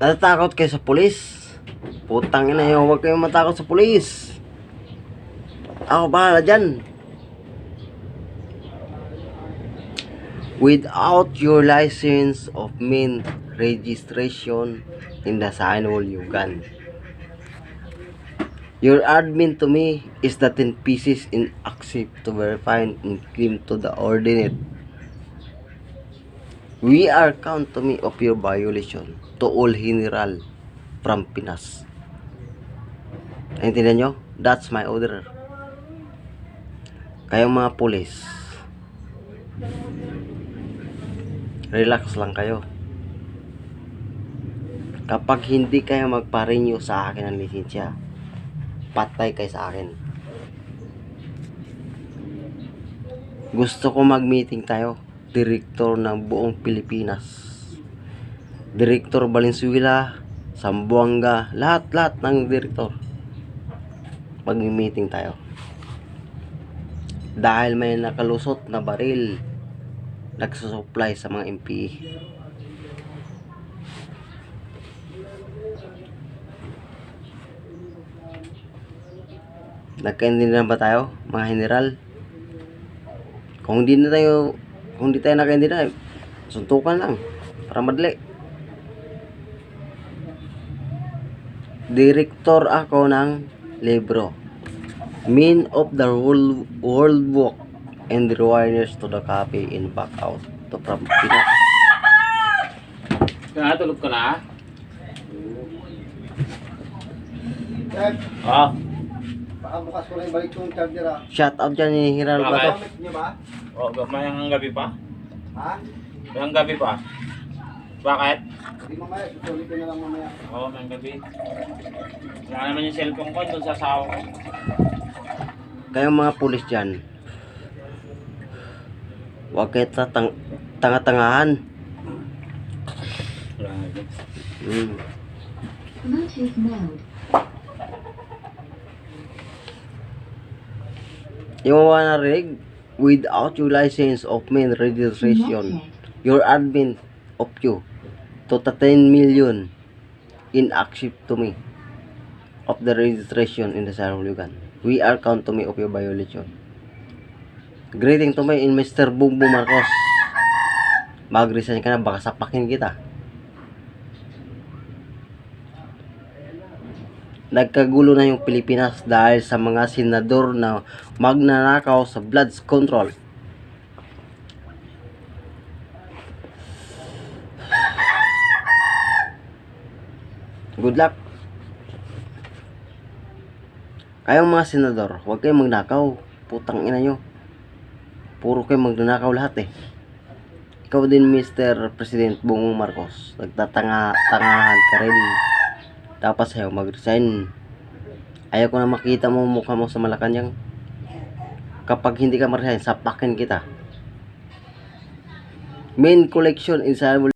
Natatakot kayo sa pulis? Putang ina yun, huwag kayong matakot sa pulis. Ako bahala dyan. Without your license of main registration in the Sanol Yugan, your admin to me is the 10 pieces in accept to verify and claim to the ordinate. We are count to me of your violation to all general from Pinas. Naintindihan nyo? That's my order. Kayong mga pulis, relax lang kayo. Kapag hindi kayo magpa-renew sa akin ng lisensya, patay kayo sa akin. Gusto ko mag-meeting tayo, direktor ng buong Pilipinas, Direktor Valenzuela, Zamboanga, lahat ng direktor. Mag-meeting tayo. Dahil may nakalusot na baril nagsusupply sa mga MP. Nagkaintindihan ba tayo, mga general? Kung hindi tayo nakaintindihan, suntukan lang para madali. Direktor ako ng libro, Mean of the World Book, and the requires to the copy in back out to from Pinas. Tulog ka na? Baka bukas ko rin balik yung charger ah. Shout out dyan ni Hiral Bato. Gamit niyo ba? Mayang gabi pa? Ha? Mayang gabi pa? Bakit? Hindi mamaya, susulit ko na lang mamaya. Mayang gabi. Wala naman yung cellphone ko doon sa asawa ko. Kayong mga pulis dyan, huwag kayo tanga-tangahan. Bluetooth mode. Yung mga narinig, without your license of main registration, your admin of you to 10 million in accept to me of the registration in the Sanol Yugan. We are count to me of your violation. Greeting to me in Mr. Bongbong Marcos. Mag-resign ka na, baka sapakin kita. Nagkagulo na yung Pilipinas dahil sa mga senador na magnanakaw sa blood control. Good luck. Kayong mga senador, huwag kayong magnakaw. Putang ina nyo. Puro kayo magnanakaw lahat eh. Ikaw din, Mr. President Bongbong Marcos. Nagtatangahan ka rin. Dapat sa'yo mag-resign. Ayaw ko na makita mo mukha mo sa Malacanang. Kapag hindi ka mag-resign, sapakin kita. Main collection in Sanol